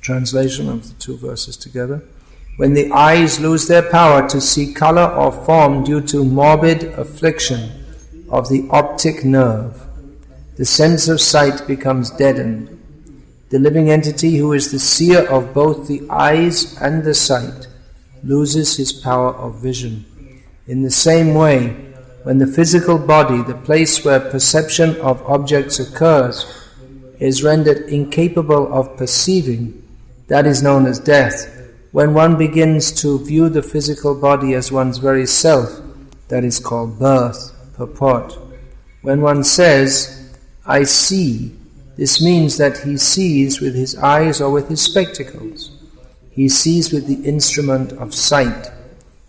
Translation of the two verses together. When the eyes lose their power to see color or form due to morbid affliction of the optic nerve, the sense of sight becomes deadened. The living entity, who is the seer of both the eyes and the sight, loses his power of vision. In the same way, when the physical body, the place where perception of objects occurs, is rendered incapable of perceiving, that is known as death. When one begins to view the physical body as one's very self, that is called birth, purport. When one says, I see, this means that he sees with his eyes or with his spectacles. He sees with the instrument of sight.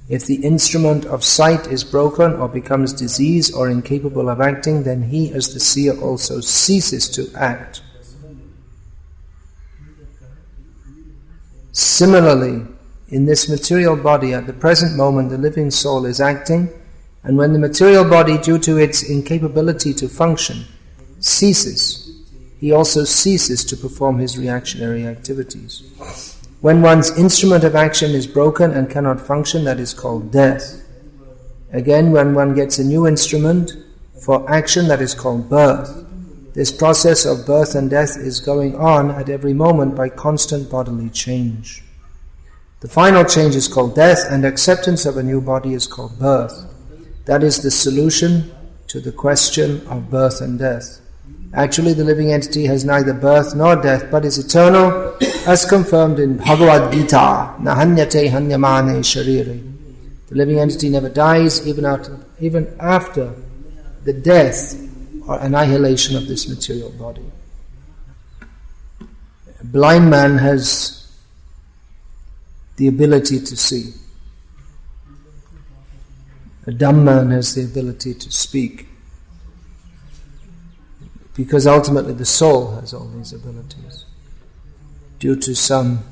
If the instrument of sight is broken or becomes diseased or incapable of acting, then he as the seer also ceases to act. Similarly, in this material body, at the present moment the living soul is acting, and when the material body, due to its incapability to function, ceases, he also ceases to perform his reactionary activities. When one's instrument of action is broken and cannot function, that is called death. Again, when one gets a new instrument for action, that is called birth. This process of birth and death is going on at every moment by constant bodily change. The final change is called death, and acceptance of a new body is called birth. That is the solution to the question of birth and death. Actually, the living entity has neither birth nor death, but is eternal, as confirmed in Bhagavad Gita, Nahanyate hanyamane sharire. The living entity never dies, even after the death or annihilation of this material body. A blind man has the ability to see. A dumb man has the ability to speak. Because ultimately the soul has all these abilities. Due to some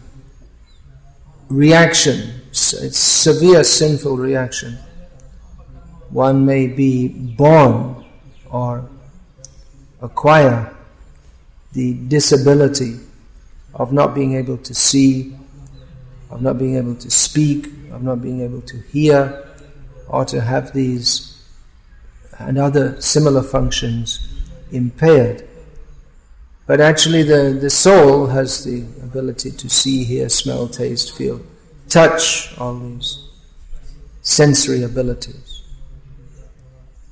reaction, it's severe sinful reaction, one may be born or acquire the disability of not being able to see, of not being able to speak, of not being able to hear, or to have these and other similar functions impaired. But actually the soul has the ability to see, hear, smell, taste, feel, touch, all these sensory abilities.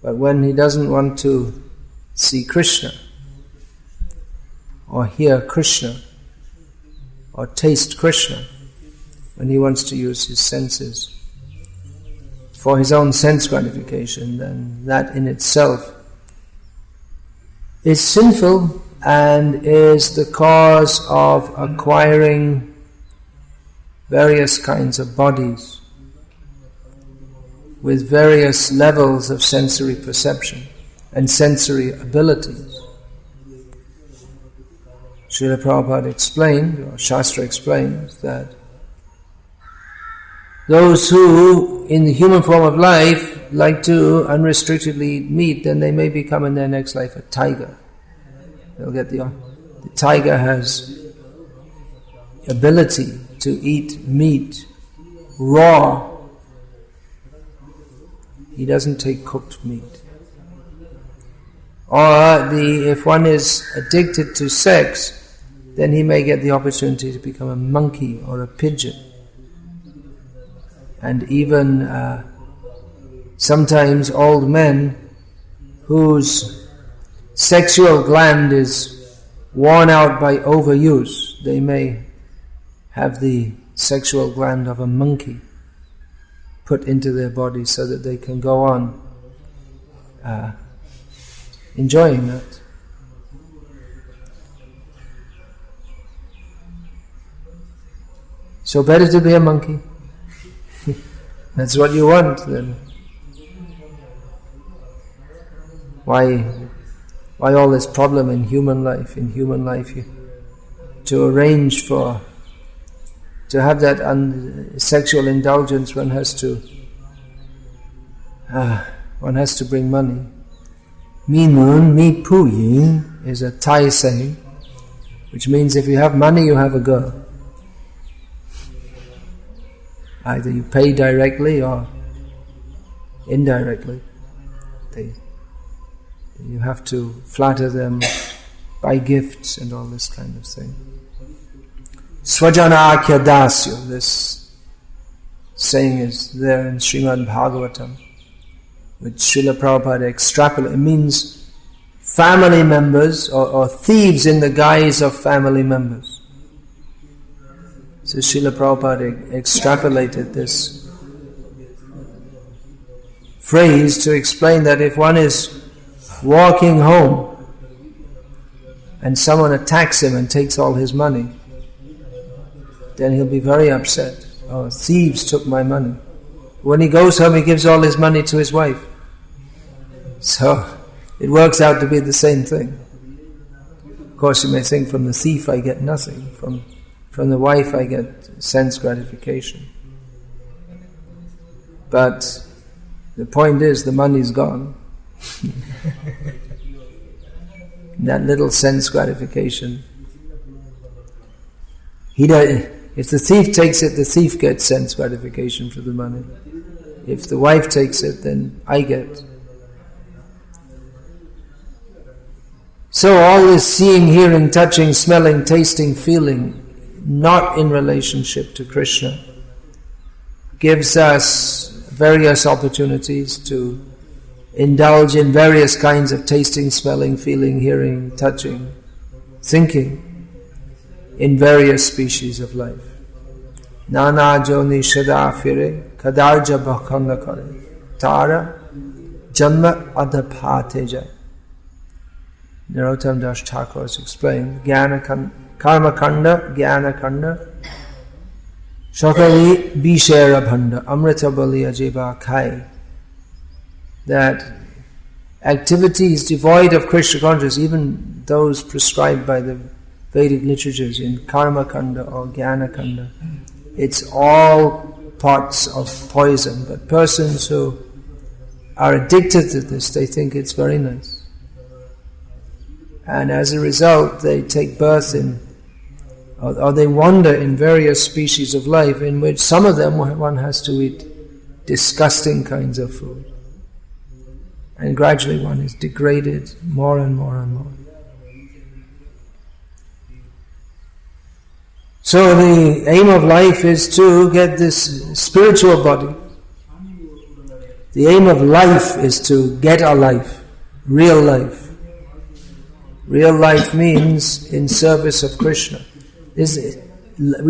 But when he doesn't want to see Krishna, or hear Krishna, or taste Krishna, when he wants to use his senses for his own sense gratification, then that in itself is sinful and is the cause of acquiring various kinds of bodies with various levels of sensory perception and sensory abilities. Srila Prabhupada explained, or Shastra explains, that those who in the human form of life like to unrestrictedly eat meat, then they may become in their next life a tiger. They'll get the tiger has ability to eat meat raw. He doesn't take cooked meat. Or if one is addicted to sex, then he may get the opportunity to become a monkey or a pigeon. And even sometimes old men whose sexual gland is worn out by overuse, they may have the sexual gland of a monkey put into their body so that they can go on enjoying that. So better to be a monkey. That's what you want, then. Why all this problem in human life? In human life, to arrange to have that sexual indulgence, one has to bring money. Mi moon, mi pu yin is a Thai saying, which means if you have money, you have a girl. Either you pay directly or indirectly. You have to flatter them, buy gifts and all this kind of thing. Swajana Akhya Dasya, this saying is there in Srimad Bhagavatam, which Srila Prabhupada extrapolated. It means family members or thieves in the guise of family members. So Srila Prabhupada extrapolated this phrase to explain that if one is walking home and someone attacks him and takes all his money, then he'll be very upset. Oh, thieves took my money. When he goes home, he gives all his money to his wife. So it works out to be the same thing. Of course, you may think from the thief I get nothing. From the wife I get sense gratification. But the point is, the money's gone. That little sense gratification. If the thief takes it, the thief gets sense gratification for the money. If the wife takes it, then I get. So all this seeing, hearing, touching, smelling, tasting, feeling, not in relationship to Krishna, gives us various opportunities to indulge in various kinds of tasting, smelling, feeling, hearing, touching, thinking in various species of life. Nana joni shada fire kadarja bhakhanga kare tara janma adapate jai. Narottam Das Thakur has explained karma kanda, jnana kanda, shakali bishera bhanda, amrita bali ajeba khai. That activities devoid of Krishna consciousness, even those prescribed by the Vedic literatures in karma kanda or jnana kanda, it's all pots of poison. But persons who are addicted to this, they think it's very nice. And as a result, they take birth in, or they wander in various species of life, in which some of them one has to eat disgusting kinds of food. And gradually one is degraded more and more and more. So the aim of life is to get this spiritual body. The aim of life is to get a life, real life. Real life means in service of Krishna. We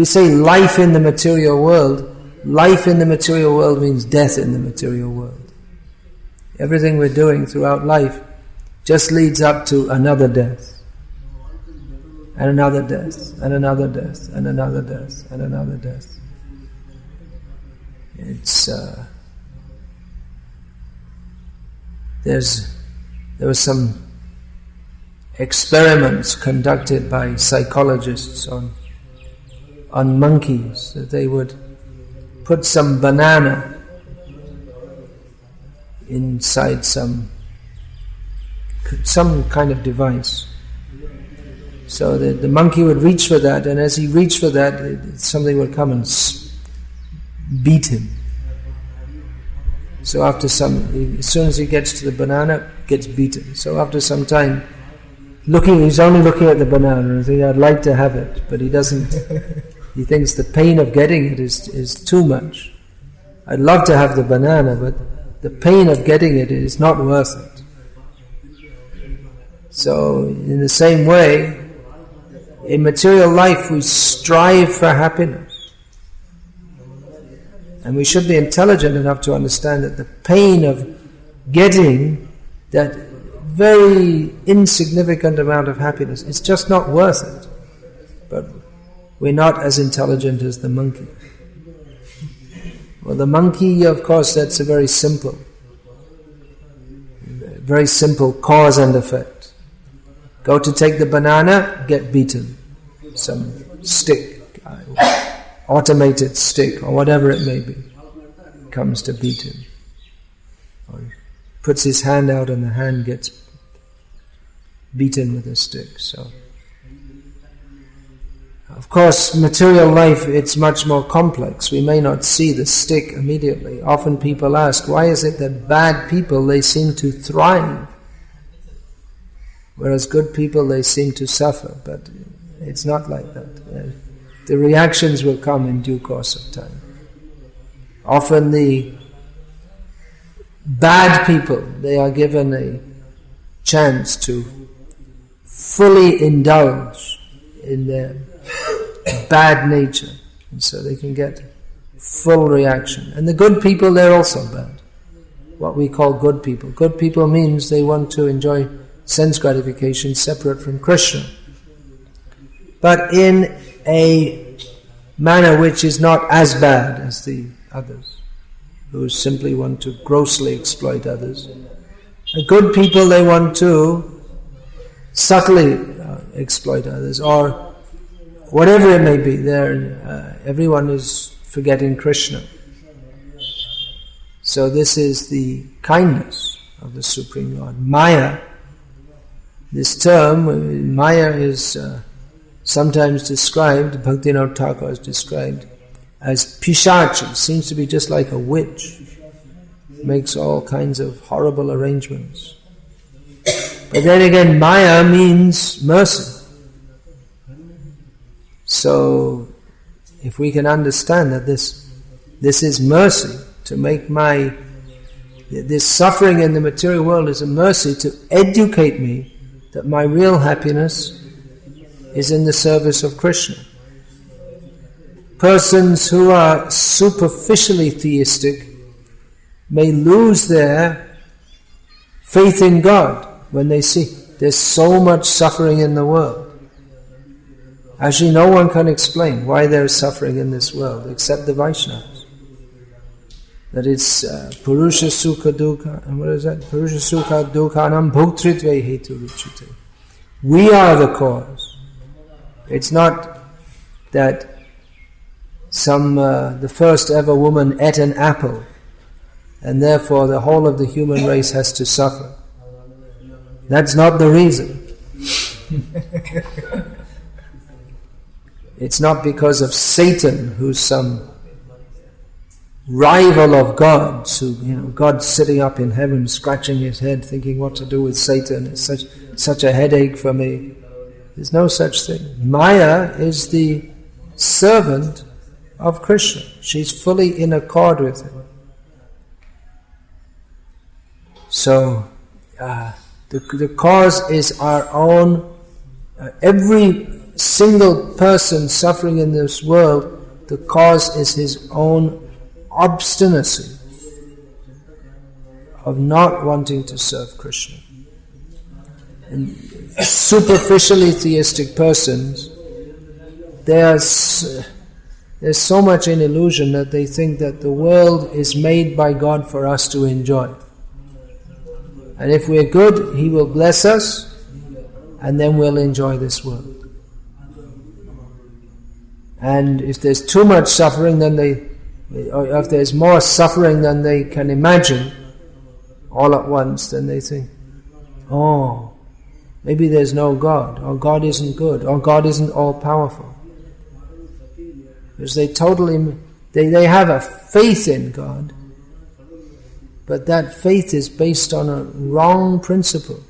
say life in the material world. Life in the material world means death in the material world. Everything we're doing throughout life just leads up to another death, and another death, and another death, and another death, and another death. There were some experiments conducted by psychologists on monkeys, that they would put some banana inside some kind of device, so that the monkey would reach for that, and as he reached for that, something would come and beat him. So as soon as he gets to the banana, gets beaten. So after some time, he's only looking at the banana and thinking, I'd like to have it, but he doesn't. He thinks the pain of getting it is too much. I'd love to have the banana, but the pain of getting it is not worth it. So, in the same way, in material life we strive for happiness. And we should be intelligent enough to understand that the pain of getting that very insignificant amount of happiness, it's just not worth it. But we're not as intelligent as the monkey. Well, the monkey, of course, that's a very simple cause and effect. Go to take the banana, get beaten. Some stick, automated stick, or whatever it may be, comes to beat him. Or puts his hand out and the hand gets beaten with a stick. So Of course, material life, it's much more complex. We may not see the stick immediately. Often people ask, why is it that bad people, they seem to thrive, whereas good people, they seem to suffer? But it's not like that. The reactions will come in due course of time. Often the bad people, they are given a chance to fully indulge in their bad nature, and so they can get full reaction. And the good people, they're also bad. What we call good people. Good people means they want to enjoy sense gratification separate from Krishna, but in a manner which is not as bad as the others, who simply want to grossly exploit others. The good people, they want to subtly exploit others, or whatever it may be. Everyone is forgetting Krishna. So this is the kindness of the Supreme Lord. Maya, this term, Maya is sometimes described, Bhaktivinoda Thakur is described as pishachi, seems to be just like a witch, makes all kinds of horrible arrangements. But then again, Maya means mercy. So, if we can understand that this is mercy, to make this suffering in the material world is a mercy to educate me that my real happiness is in the service of Krishna. Persons who are superficially theistic may lose their faith in God when they see there's so much suffering in the world. Actually, no one can explain why there is suffering in this world except the Vaishnavas. That it's Purusha Sukha Dukha, and what is that? Purusha Sukha Dukhanam Bhoktritve Hetu Ruchite. We are the cause. It's not that the first ever woman ate an apple and therefore the whole of the human race has to suffer. That's not the reason. It's not because of Satan, who's some rival of God, God's sitting up in heaven scratching his head thinking what to do with Satan. It's such a headache for me. There's no such thing. Maya is the servant of Krishna. She's fully in accord with him. So, the cause is our own. Every single person suffering in this world, the cause is his own obstinacy of not wanting to serve Krishna. And superficially theistic persons, there's so much in illusion that they think that the world is made by God for us to enjoy. And if we're good, He will bless us, and then we'll enjoy this world. And if there's too much suffering, or if there's more suffering than they can imagine all at once, then they think, oh, maybe there's no God, or God isn't good, or God isn't all-powerful. Because they have a faith in God, but that faith is based on a wrong principle.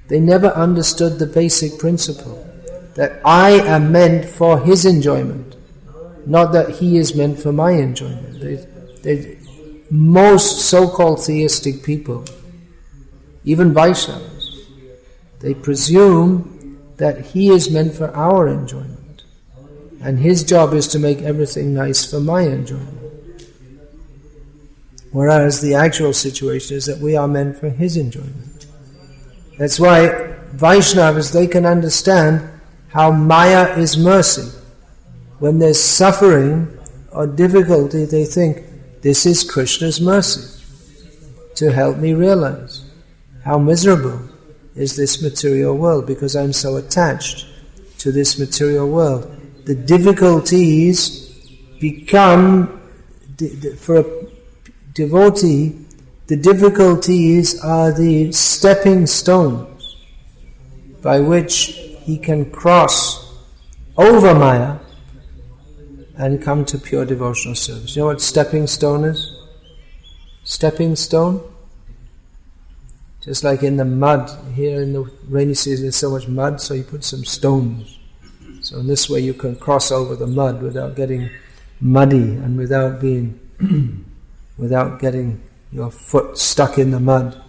They never understood the basic principle, that I am meant for His enjoyment, not that He is meant for my enjoyment. Most so-called theistic people, even Vaishnavas, they presume that He is meant for our enjoyment, and His job is to make everything nice for my enjoyment. Whereas the actual situation is that we are meant for His enjoyment. That's why Vaishnavas, they can understand how Maya is mercy. When there's suffering or difficulty, they think, this is Krishna's mercy to help me realize how miserable is this material world, because I'm so attached to this material world. The difficulties become, for a devotee, the difficulties are the stepping stones by which he can cross over Maya and come to pure devotional service. You know what stepping stone is? Stepping stone? Just like in the mud, here in the rainy season there's so much mud, so you put some stones. So in this way you can cross over the mud without getting muddy and without being, without getting your foot stuck in the mud.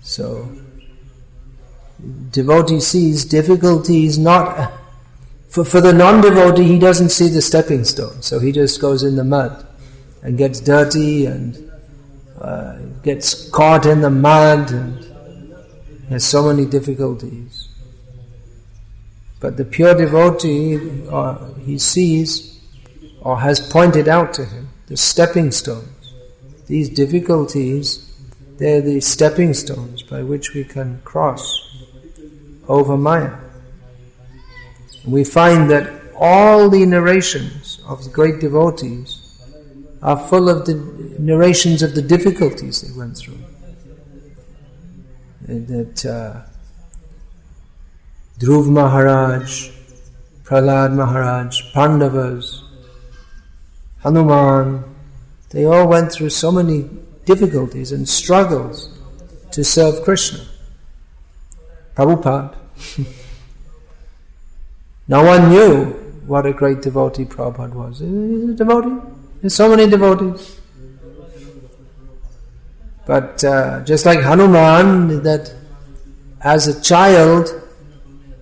So, devotee sees difficulties not... For the non-devotee, he doesn't see the stepping stone, so he just goes in the mud and gets dirty and gets caught in the mud and has so many difficulties. But the pure devotee, he sees or has pointed out to him the stepping stones. These difficulties, they're the stepping stones by which we can cross over Maya. And we find that all the narrations of the great devotees are full of the narrations of the difficulties they went through. And that Dhruv Maharaj, Prahlad Maharaj, Pandavas, Hanuman, they all went through so many difficulties and struggles to serve Krishna. Prabhupada. No one knew what a great devotee Prabhupada was. He's a devotee. There's so many devotees. But just like Hanuman, that as a child,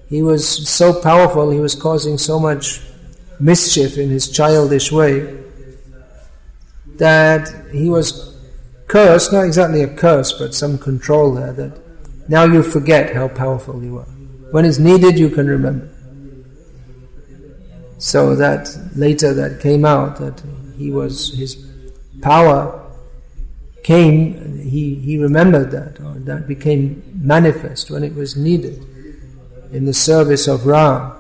he was so powerful, he was causing so much mischief in his childish way, that he was cursed, not exactly a curse, but some control there, that now you forget how powerful you are. When it's needed, you can remember. So that later that came out, that his power came, he remembered that, or that became manifest when it was needed in the service of Ram.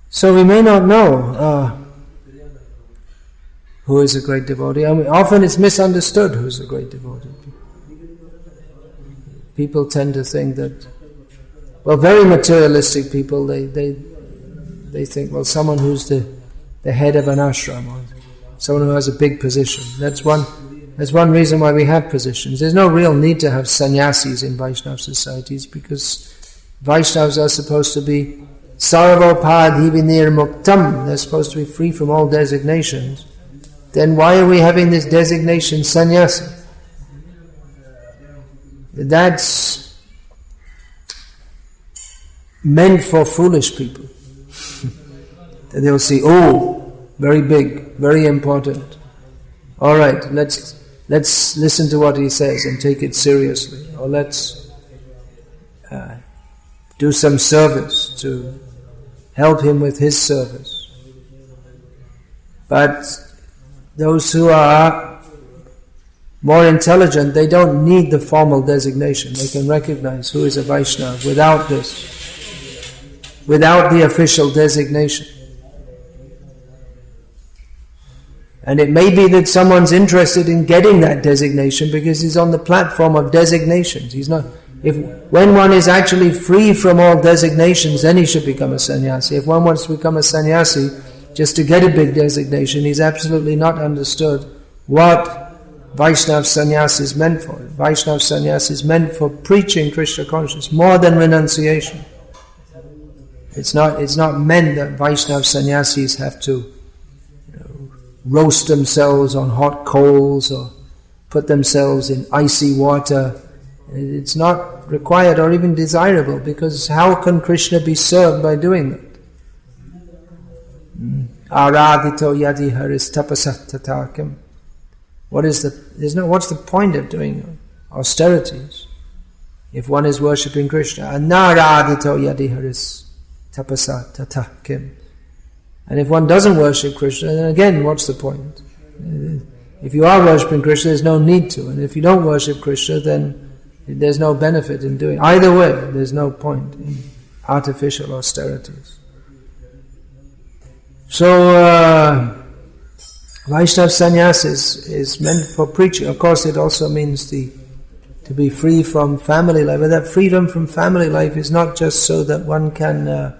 So we may not know who is a great devotee. I mean, often it's misunderstood who is a great devotee. People tend to think that, well, very materialistic people, they think, well, someone who's the head of an ashram, or someone who has a big position. That's one reason why we have positions. There's no real need to have sannyasis in Vaishnava societies, because Vaishnavas are supposed to be sarvopadhivinir muktam. They're supposed to be free from all designations. Then why are we having this designation sannyasi? That's meant for foolish people. They'll see, oh, very big, very important. All right, let's listen to what he says and take it seriously. Or let's do some service to help him with his service. But those who are more intelligent, they don't need the formal designation. They can recognize who is a Vaishnava without this, without the official designation. And it may be that someone's interested in getting that designation because he's on the platform of designations. He's not. When one is actually free from all designations, then he should become a sannyasi. If one wants to become a sannyasi just to get a big designation, he's absolutely not understood what Vaishnava sannyasi is meant for. Vaishnava sannyasi is meant for preaching Krishna consciousness, more than renunciation. It's not meant that Vaishnava sannyasis have to roast themselves on hot coals or put themselves in icy water. It's not required or even desirable, because how can Krishna be served by doing that? Aradhito yadi haris tapasat tatakim. What's the point of doing austerities if one is worshipping Krishna? Anaradhito yadi haris tapasat tatakim. And if one doesn't worship Krishna, then again, what's the point? If you are worshipping Krishna, there's no need to. And if you don't worship Krishna, then there's no benefit in doing. Either way, there's no point in artificial austerities. So, Vaishnava sannyas is meant for preaching. Of course, it also means to be free from family life. But that freedom from family life is not just so that one can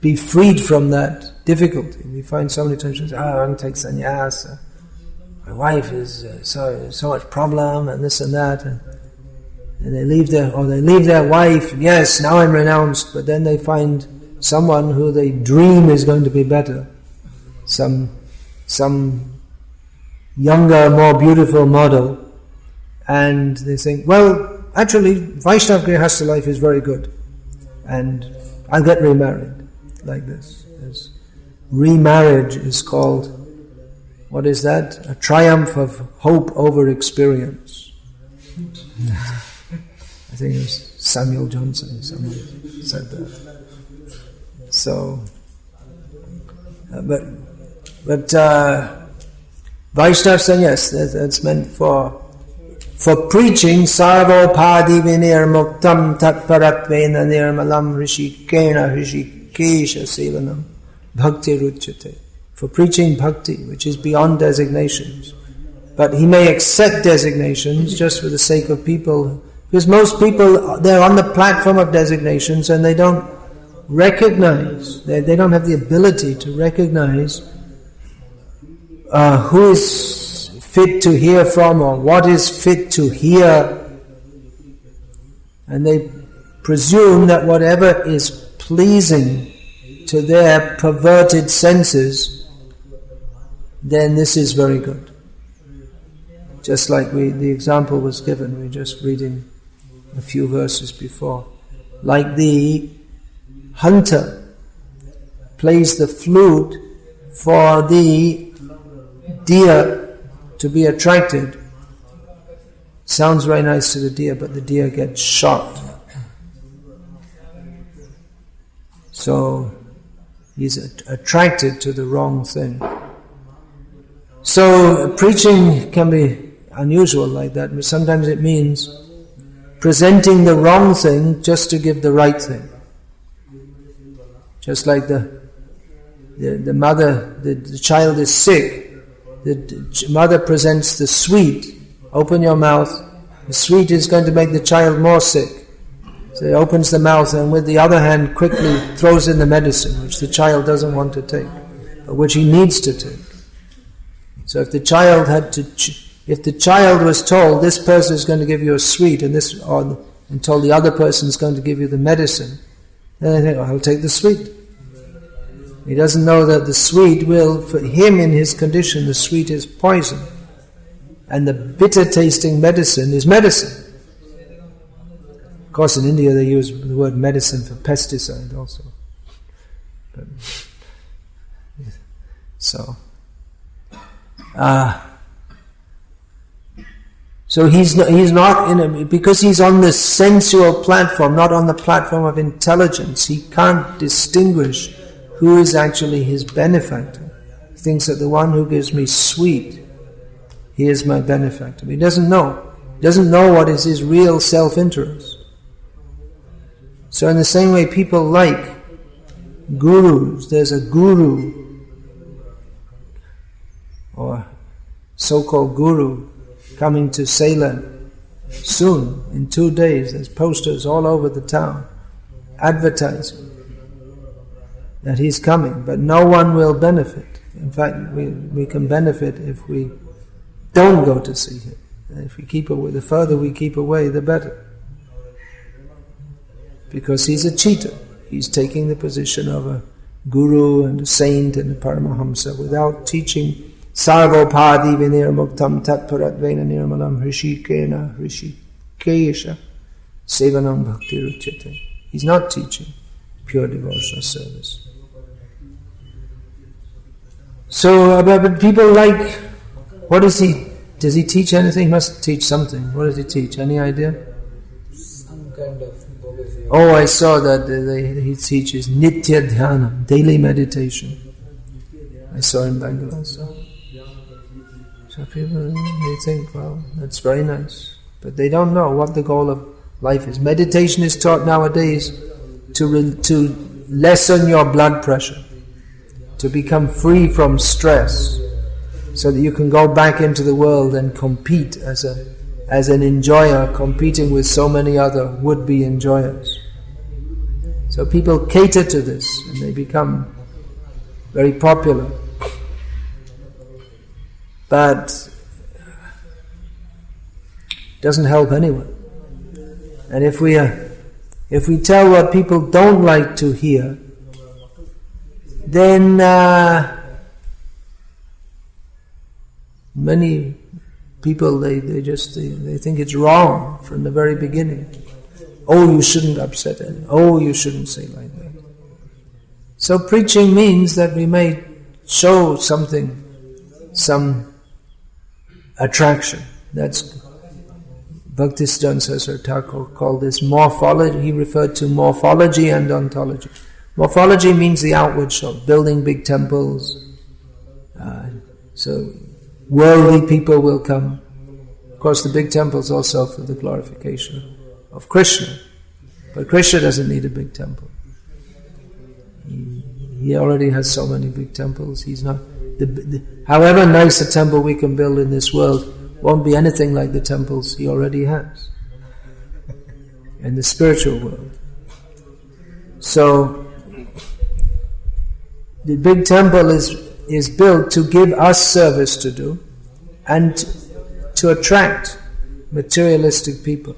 be freed from that difficulty. We find so many times, I want to take sannyas. My wife is so much problem and this and that, and they leave their wife. Yes, now I'm renounced, but then they find someone who they dream is going to be better, some younger, more beautiful model, and they think, well, actually, Vaishnava Grihastha life is very good, and I'll get remarried like this. Remarriage is called, what is that? A triumph of hope over experience. I think it was Samuel Johnson, someone said that. So, but Vaishnava sannyas, that's meant for preaching. Sarvopadi vinir muktam tatparatvena nirmalam rishikena rishikesha sevanam bhakti ruchyate. For preaching bhakti, which is beyond designations. But he may accept designations just for the sake of people, because most people, they're on the platform of designations and they don't recognize, they don't have the ability to recognize who is fit to hear from or what is fit to hear, and they presume that whatever is pleasing to their perverted senses, then this is very good. Just like the example was given, we were just reading a few verses before. Like the hunter plays the flute for the deer to be attracted. Sounds very nice to the deer, but the deer gets shot. So he's attracted to the wrong thing. So preaching can be unusual like that, but sometimes it means presenting the wrong thing just to give the right thing. Just like the mother, the child is sick, the mother presents the sweet. Open your mouth. The sweet is going to make the child more sick. So he opens the mouth and with the other hand quickly throws in the medicine, which the child doesn't want to take, but which he needs to take. So if the child was told this person is going to give you a sweet and told the other person is going to give you the medicine, then they think, I'll take the sweet. He doesn't know that the sweet will, for him in his condition, the sweet is poison. And the bitter tasting medicine is medicine. Of course in India they use the word medicine for pesticide also. So he's not because he's on the sensual platform, not on the platform of intelligence. He can't distinguish who is actually his benefactor. He thinks that the one who gives me sweet, he is my benefactor. But he doesn't know. He doesn't know what is his real self-interest. So in the same way, people like gurus. There's a guru, or so-called guru, coming to Salem soon, in 2 days. There's posters all over the town advertising that he's coming, but no one will benefit. In fact, we can benefit if we don't go to see him. And if we keep away, the further we keep away, the better. Because he's a cheater. He's taking the position of a guru and a saint and a paramahamsa without teaching Sarvopadi vinir muktam tatparatvena nirmalam rishikena rishikesha sevanam bhakti ruchyate. He's not teaching pure devotional service. So, but people like, what does he teach anything? He must teach something. What does he teach? Any idea? Some kind of bhagavat. Oh, I saw that he teaches Nitya Dhyana, daily meditation. I saw in Bangalore. So people, they think, well, that's very nice. But they don't know what the goal of life is. Meditation is taught nowadays to lessen your blood pressure, to become free from stress, so that you can go back into the world and compete as an enjoyer, competing with so many other would-be enjoyers. So people cater to this and they become very popular. But it doesn't help anyone. And if we tell what people don't like to hear, then many people they think it's wrong from the very beginning. Oh, you shouldn't upset anyone. Oh, you shouldn't say like that. So preaching means that we may show something, some attraction. That's Bhaktisiddhanta Saraswati Thakur called this morphology. He referred to morphology and ontology. Morphology means the outward show, building big temples. So worldly people will come. Of course, the big temples also for the glorification of Krishna. But Krishna doesn't need a big temple. He already has so many big temples. He's not. However nice a temple we can build in this world won't be anything like the temples he already has in the spiritual world. So the big temple is built to give us service to do and to attract materialistic people.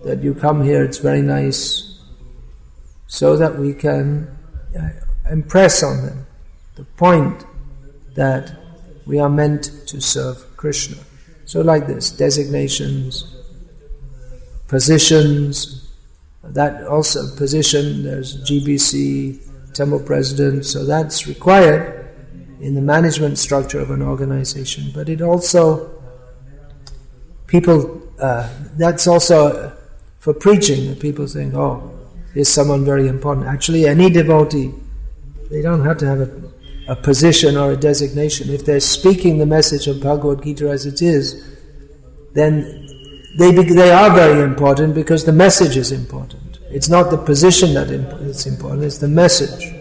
That you come here, it's very nice, so that we can impress on them the point that we are meant to serve Krishna. So like this, designations, positions, that also position, there's GBC, temple president, so that's required in the management structure of an organization. But it also, people, that's also for preaching, that people think, oh, here's someone very important. Actually, any devotee, they don't have to have a position or a designation. If they're speaking the message of Bhagavad Gita as it is, then they are very important because the message is important. It's not the position that is important, it's the message.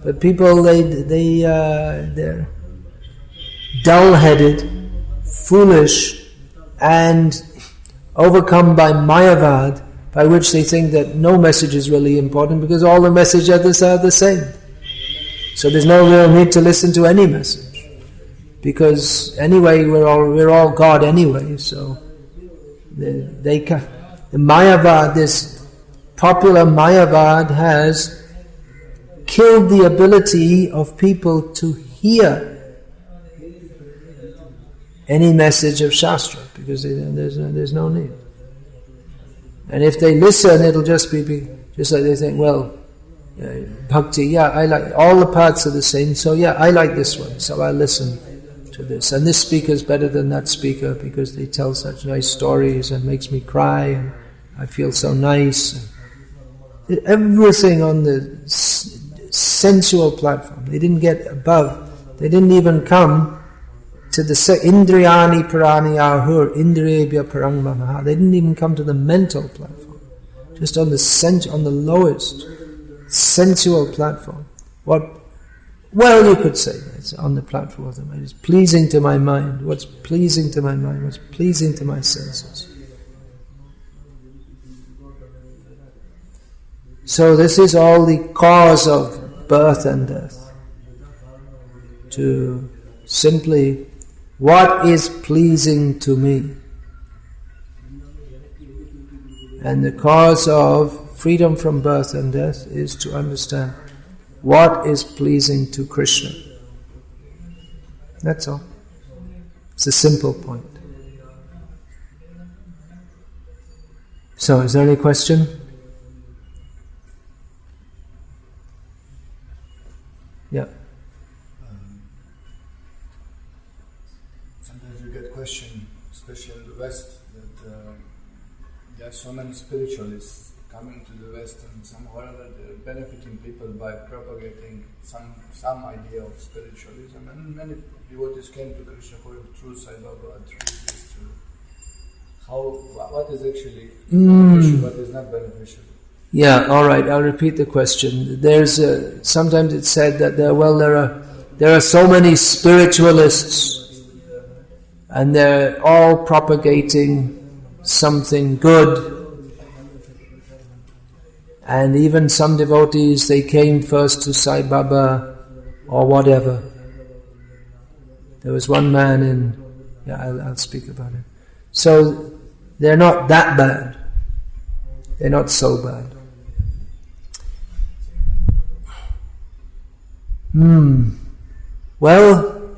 But people, they're dull-headed, foolish, and overcome by Mayavad, by which they think that no message is really important because all the messages are the same. So there's no real need to listen to any message, because anyway we're all God anyway. So the Mayavad, this popular Mayavad, has killed the ability of people to hear any message of Shastra, because there's no need. And if they listen, it'll just be just like they think, well, bhakti, I like, all the parts are the same, so I like this one, so I listen to this. And this speaker is better than that speaker because they tell such nice stories and makes me cry and I feel so nice. Everything on the sensual platform. They didn't get above, they didn't even come to the Indriyani Parani Ahur, Indriyabhya Parang Mamaha. They didn't even come to the mental platform. Just on the lowest sensual platform. You could say it's on the platform of the mind. It's pleasing to my mind. What's pleasing to my mind? What's pleasing to my senses? So this is all the cause of birth and death. To simply, what is pleasing to me? And the cause of freedom from birth and death is to understand what is pleasing to Krishna. That's all. It's a simple point. So, is there any question? Yeah. Sometimes you get question, especially in the West, that there are so many spiritualists coming to the West, and somehow or other they're benefiting people by propagating some idea of spiritualism. And many devotees came to Krishna for true Sai Baba, true this, true. What is actually beneficial, what is not beneficial? Yeah, all right. I'll repeat the question. There's sometimes it's said that there are so many spiritualists, and they're all propagating something good. And even some devotees, they came first to Sai Baba or whatever. There was one man I'll speak about it. So they're not that bad. They're not so bad. Well,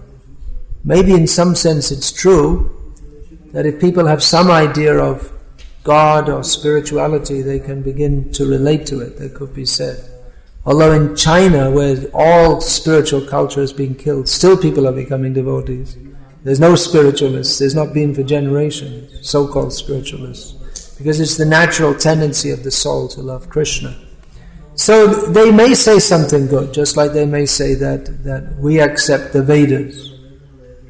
maybe in some sense it's true that if people have some idea of God or spirituality, they can begin to relate to it, that could be said. Although in China, where all spiritual culture is being killed, still people are becoming devotees. There's no spiritualists, there's not been for generations, so-called spiritualists, because it's the natural tendency of the soul to love Krishna. So they may say something good, just like they may say that we accept the Vedas.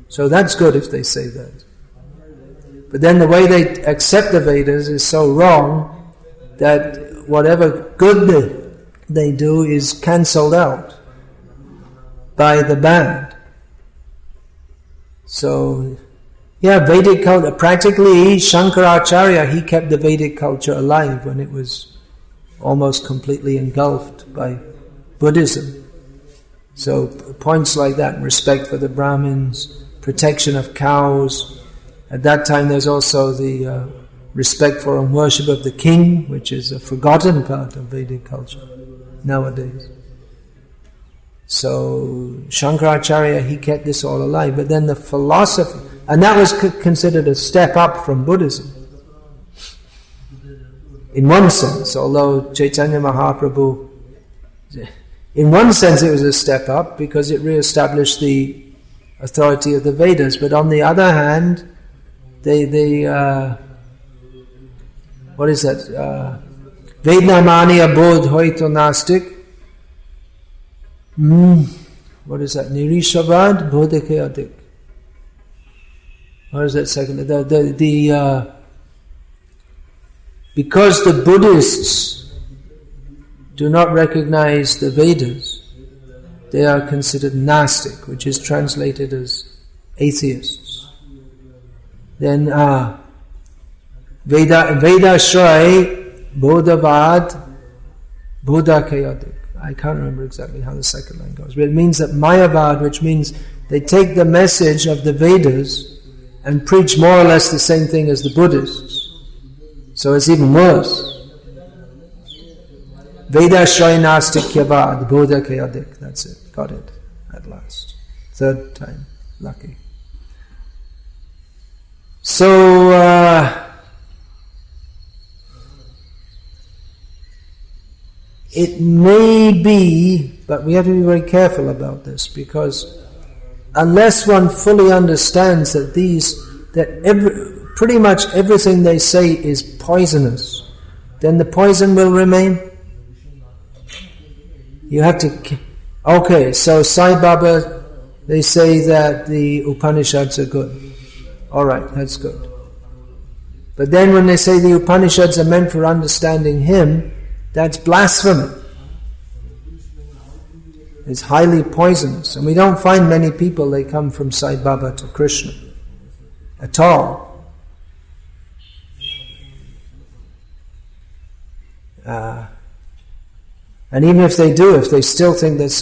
So that's good if they say that. But then the way they accept the Vedas is so wrong that whatever good they do is cancelled out by the bad. So, Vedic culture, practically Shankaracharya, he kept the Vedic culture alive when it was almost completely engulfed by Buddhism. So points like that, respect for the Brahmins, protection of cows. At that time there's also the respect for and worship of the king, which is a forgotten part of Vedic culture nowadays. So Shankaracharya, he kept this all alive. But then the philosophy, and that was considered a step up from Buddhism. In one sense, although Chaitanya Mahaprabhu, in one sense it was a step up because it re-established the authority of the Vedas. But on the other hand, they what is that? Vednamaniya bodh hoito nastik. What is that? Nirishavad bodhike adik. What is that second? Because the Buddhists do not recognize the Vedas, they are considered Nastic, which is translated as atheists. Then Vedashray Bodhavad Buddha Kayadik. I can't remember exactly how the second line goes, but it means that Mayavad, which means they take the message of the Vedas and preach more or less the same thing as the Buddhists. So it's even worse. Vedashray Nastikyavad Buddha Kayadik. That's it. Got it. At last. Third time. Lucky. So it may be, but we have to be very careful about this, because unless one fully understands that pretty much everything they say is poisonous, then the poison will remain. You have to... Okay, so Sai Baba, they say that the Upanishads are good. Alright, that's good. But then when they say the Upanishads are meant for understanding him, that's blasphemy. It's highly poisonous. And we don't find many people, they come from Sai Baba to Krishna at all. And even if they do, if they still think that...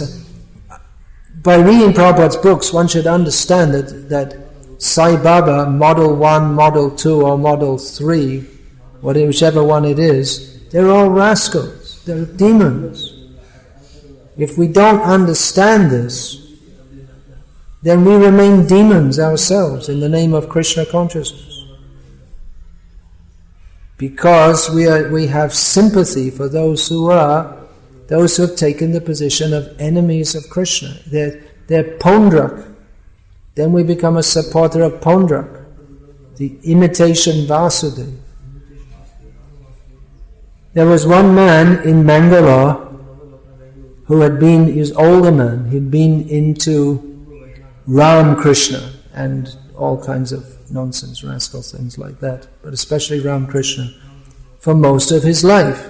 By reading Prabhupada's books, one should understand that Sai Baba, Model 1, Model 2 or Model 3, whichever one it is, they're all rascals. They're demons. If we don't understand this, then we remain demons ourselves in the name of Krishna consciousness. Because we have sympathy for those who have taken the position of enemies of Krishna. They're Pondrak. Then we become a supporter of Pondrak, the imitation Vasudeva. There was one man in Mangalore he was an older man, he'd been into Ram Krishna and all kinds of nonsense, rascal things like that, but especially Ram Krishna, for most of his life.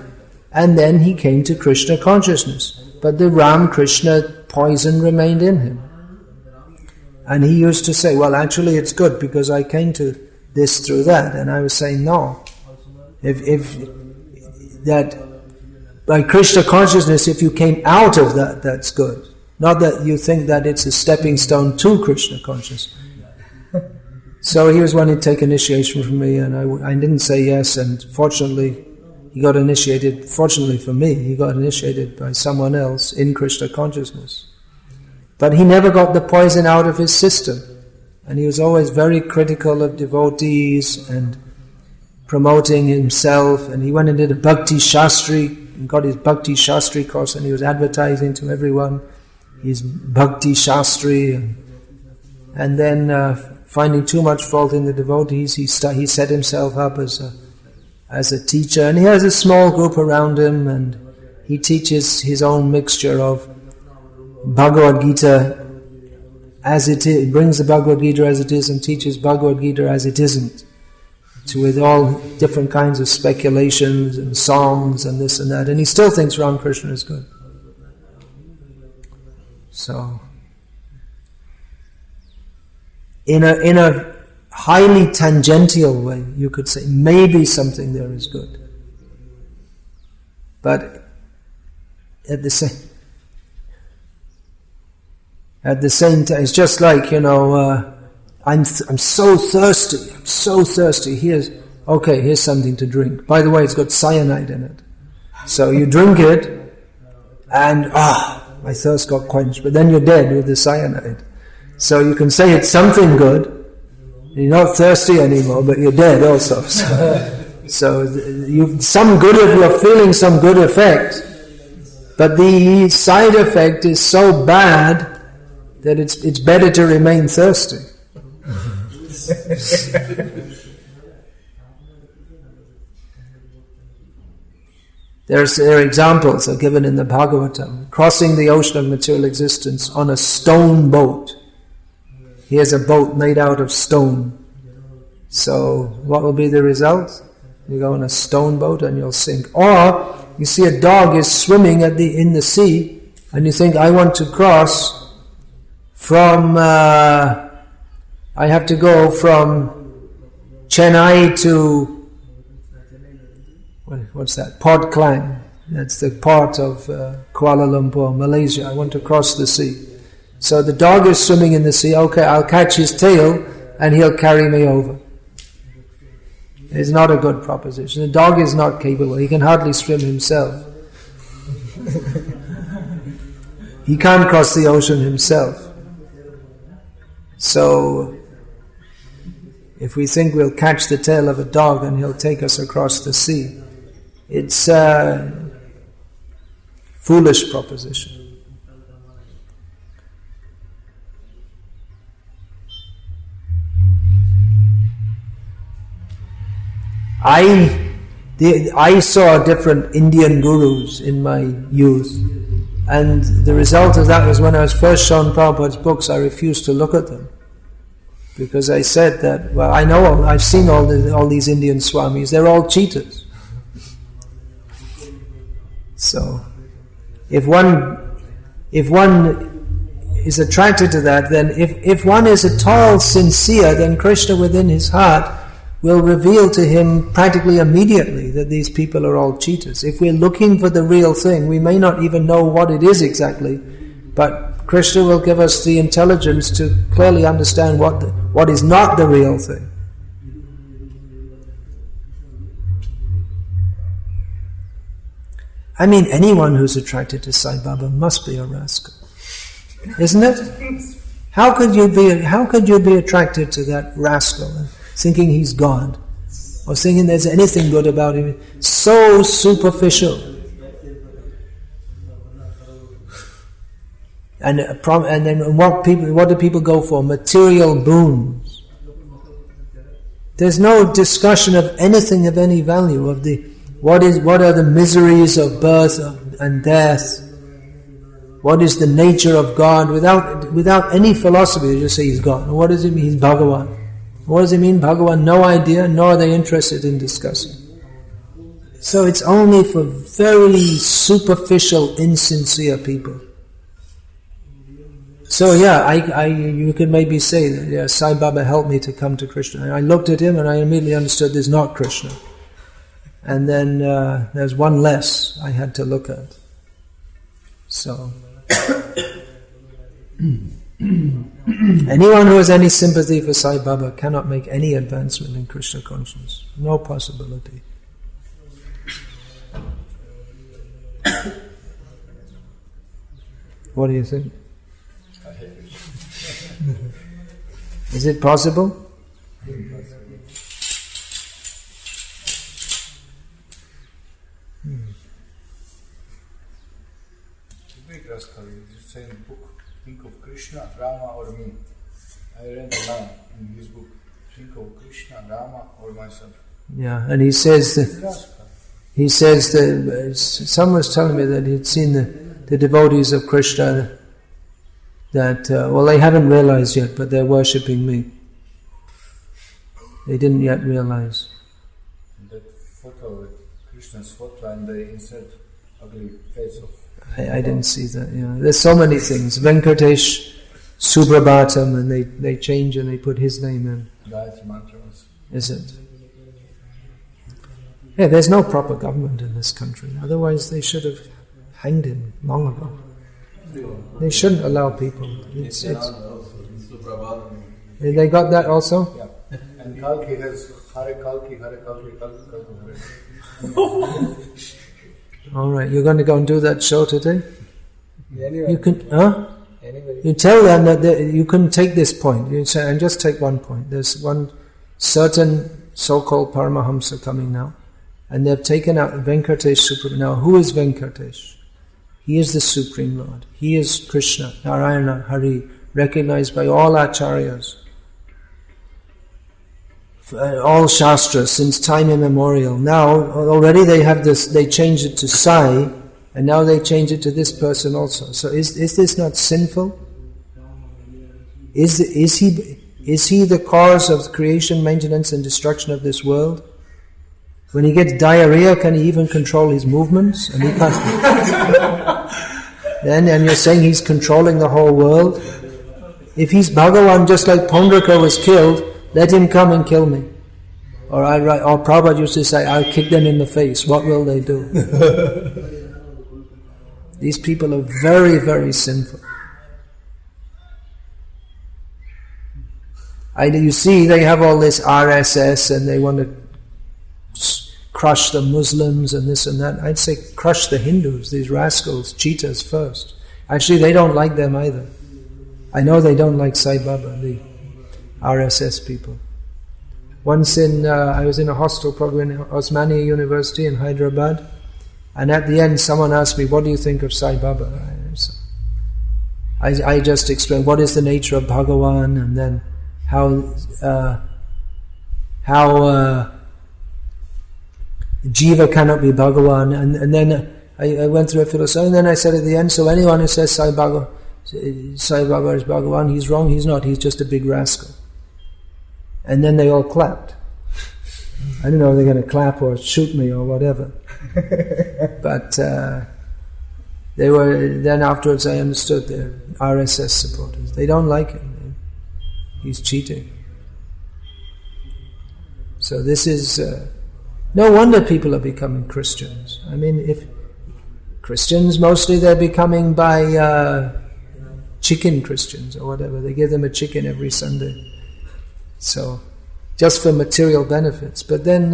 And then he came to Krishna consciousness, but the Ram Krishna poison remained in him. And he used to say, well, actually it's good because I came to this through that. And I was saying, no. If that by Krishna consciousness, if you came out of that, that's good. Not that you think that it's a stepping stone to Krishna consciousness. So he was wanting to take initiation from me, and I didn't say yes, and fortunately he got initiated, fortunately for me, he got initiated by someone else in Krishna consciousness. But he never got the poison out of his system, and he was always very critical of devotees and promoting himself, and he went and did a Bhakti Shastri, and got his Bhakti Shastri course, and he was advertising to everyone his Bhakti Shastri, and then finding too much fault in the devotees, he set himself up as a teacher, and he has a small group around him, and he teaches his own mixture of Bhagavad Gita as it is, brings the Bhagavad Gita as it is, and teaches Bhagavad Gita as it isn't, with all different kinds of speculations and songs and this and that, and he still thinks Ramakrishna is good. So, in a highly tangential way, you could say maybe something there is good, but at the same time, it's just like, I'm so thirsty. Here's something to drink. By the way, it's got cyanide in it. So you drink it, and my thirst got quenched. But then you're dead with the cyanide. So you can say it's something good. You're not thirsty anymore, but you're dead also. So you're feeling some good effect, but the side effect is so bad that it's better to remain thirsty. There are examples are given in the Bhagavatam. Crossing the ocean of material existence on a stone boat. Here's a boat made out of stone. So what will be the result? You go on a stone boat and you'll sink. Or you see a dog is swimming in the sea, and you think, I want to cross from, I have to go from Chennai to, what's that? Port Klang. That's the port of Kuala Lumpur, Malaysia. I want to cross the sea. So the dog is swimming in the sea. Okay, I'll catch his tail and he'll carry me over. It's not a good proposition. The dog is not capable. He can hardly swim himself. He can't cross the ocean himself. So, if we think we'll catch the tail of a dog and he'll take us across the sea, it's a foolish proposition. I saw different Indian gurus in my youth, and the result of that was when I was first shown Prabhupada's books, I refused to look at them. Because I said that, well, I've seen all these Indian swamis, they're all cheaters. So, if one is attracted to that, then if one is at all sincere, then Krishna within his heart will reveal to him practically immediately that these people are all cheaters. If we're looking for the real thing, we may not even know what it is exactly, but Krishna will give us the intelligence to clearly understand what is not the real thing. I mean, anyone who's attracted to Sai Baba must be a rascal, isn't it? How could you be attracted to that rascal, thinking he's God, or thinking there's anything good about him? So superficial. And then what do people go for? Material boons. There's no discussion of anything of any value, of what are the miseries of birth and death. What is the nature of God? Without any philosophy, they just say he's God. What does it mean? He's Bhagavan. What does it mean, Bhagavan? No idea, nor are they interested in discussing. So it's only for very superficial, insincere people. So you could maybe say that Sai Baba helped me to come to Krishna. And I looked at him and I immediately understood there's not Krishna. and then there's one less I had to look at. So, anyone who has any sympathy for Sai Baba cannot make any advancement in Krishna consciousness. No possibility. What do you think? Is it possible? Big rascal, you say in the book, think of Krishna, Rama or me. I read the line in his book, think of Krishna, Rama or myself. Yeah, and he says that someone was telling me that he'd seen the devotees of Krishna that, they haven't realized yet, but they're worshipping me. They didn't yet realize. That photo with Krishna's photo, and they insert ugly face of. I didn't see that. Yeah, there's so many things. Venkatesh Subrabhatam, and they change and they put his name in. Gayatri mantras. Is it? Yeah, there's no proper government in this country. Otherwise, they should have hanged him long ago. They shouldn't allow people. They got that also? Yeah. And Kalki has Hare Kalki, Hare Kalki, Kalki, Kalki, Hare. All right, you're going to go and do that show today? Anyway. You can, huh? Anybody. You tell them that you can take this point. You say, and just take one point. There's one certain so-called Paramahamsa coming now, and they've taken out Venkatesh Supreme. Now, who is Venkatesh? He is the Supreme Lord. He is Krishna, Narayana, Hari, recognized by all acharyas, all shastras, since time immemorial. Now, already they have this, they changed it to Sai, and now they change it to this person also. So is this not sinful? Is he the cause of creation, maintenance and destruction of this world? When he gets diarrhea, can he even control his movements? And he can't. And you're saying he's controlling the whole world? If he's Bhagavan, just like Pondraka was killed, let him come and kill me. Or Prabhupada used to say, I'll kick them in the face. What will they do? These people are very, very sinful. You see, they have all this RSS and they want to crush the Muslims and this and that. I'd say crush the Hindus, these rascals, cheaters first. Actually, they don't like them either. I know they don't like Sai Baba, the RSS people. Once I was in a hostel program in Osmania University in Hyderabad, and at the end someone asked me, what do you think of Sai Baba? I just explained what is the nature of Bhagavan, and then how Jiva cannot be Bhagavan, and then I went through a philosophy, and then I said at the end, so anyone who says Sai Baba is Bhagavan, he's wrong, he's not, he's just a big rascal. And then they all clapped. I don't know if they're going to clap or shoot me or whatever. But they were, then afterwards I understood they're RSS supporters. They don't like him. He's cheating. So this is, no wonder people are becoming Christians. I mean, if Christians, mostly they're becoming by chicken Christians or whatever. They give them a chicken every Sunday. So, just for material benefits. But then,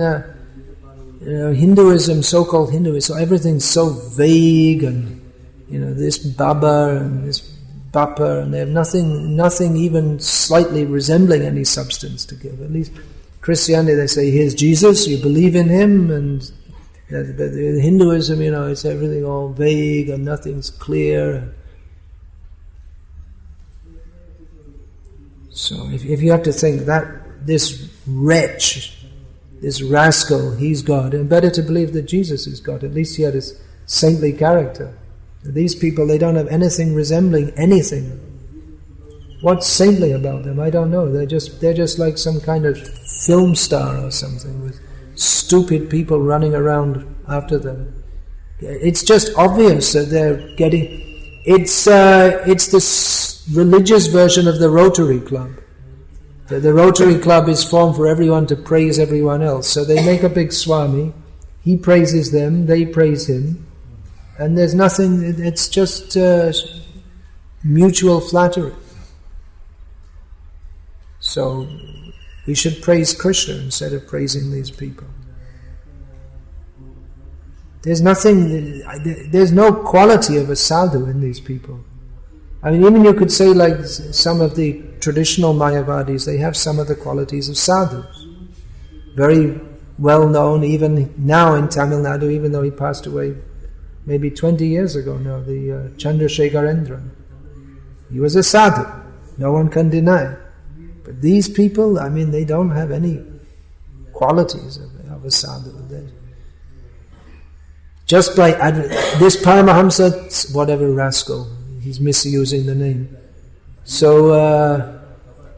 Hinduism, so-called Hinduism, so everything's so vague, and this Baba and this Bappa, and they have nothing even slightly resembling any substance to give. At least Christianity, they say, here's Jesus, you believe in him, and but Hinduism, it's everything all vague and nothing's clear. So if you have to think that this wretch, this rascal, he's God, and better to believe that Jesus is God. At least he had his saintly character. These people, they don't have anything resembling anything. What's saintly about them? I don't know. They're just like some kind of film star or something with stupid people running around after them. It's just obvious that they're getting. It's this religious version of the Rotary Club. The Rotary Club is formed for everyone to praise everyone else. So they make a big Swami. he praises them, they praise him, and there's nothing, it's just mutual flattery. So we should praise Krishna instead of praising these people. There's nothing, there's no quality of a sadhu in these people. I mean, even you could say like some of the traditional Mayavadis, they have some of the qualities of sadhus. Very well known, even now in Tamil Nadu, even though he passed away maybe 20 years ago now, the Chandrasekharendra. He was a sadhu, no one can deny. But these people, I mean, they don't have any qualities of a sadhu. Just by this Paramahamsa, whatever rascal, he's misusing the name. So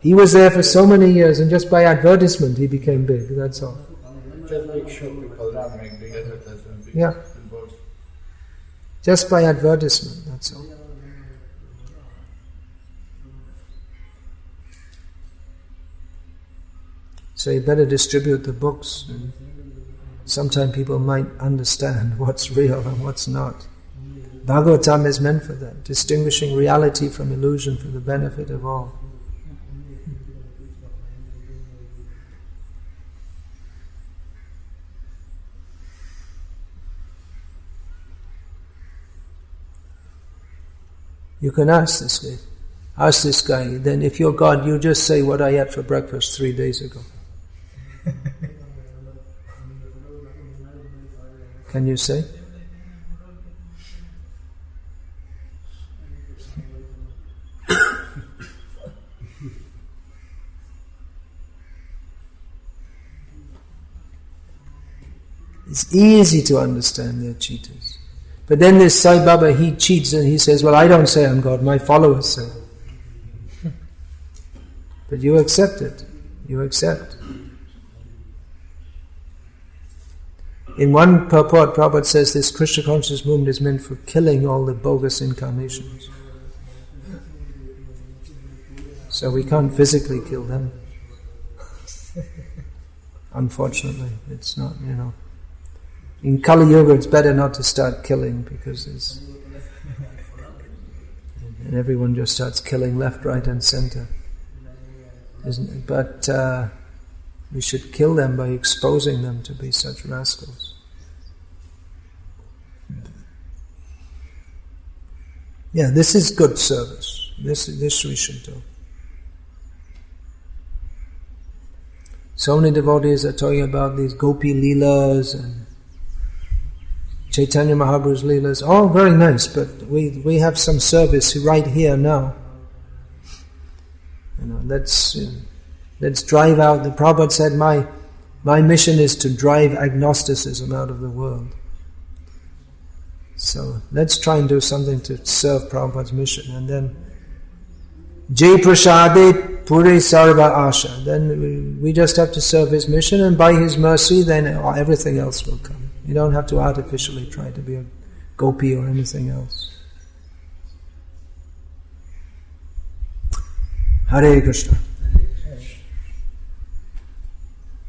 he was there for so many years, and just by advertisement he became big. That's all. Just big show people run, make big advertisements. Yeah. Just by advertisement. That's all. So you better distribute the books. And sometime people might understand what's real and what's not. Bhagavatam is meant for that, distinguishing reality from illusion for the benefit of all. You can ask this guy, then if you're God, you just say what I ate for breakfast 3 days ago. Can you say? It's easy to understand they're cheaters. But then this Sai Baba, he cheats and he says, well, I don't say I'm God, my followers say. But you accept it. You accept. In one purport, Prabhupada says this Krishna consciousness movement is meant for killing all the bogus incarnations. So we can't physically kill them. Unfortunately, it's not, In Kali Yuga, it's better not to start killing because and everyone just starts killing left, right, and center, isn't it? But we should kill them by exposing them to be such rascals. Yeah, this is good service. This we should do. So many devotees are talking about these gopi leelas and Chaitanya Mahaprabhu's leelas. All very nice, but we have some service right here now. Let's drive out. The Prabhupada said, my mission is to drive agnosticism out of the world. So let's try and do something to serve Prabhupada's mission. And then Jai Prasade Pure Sarva Asha. Then we just have to serve his mission, and by his mercy then everything else will come. You don't have to artificially try to be a gopi or anything else. Hare Krishna.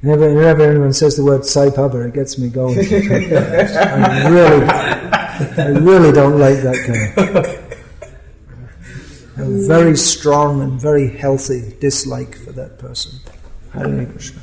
Whenever anyone says the word Sai Baba, it gets me going. I really don't like that guy. A very strong and very healthy dislike for that person. Hare Krishna.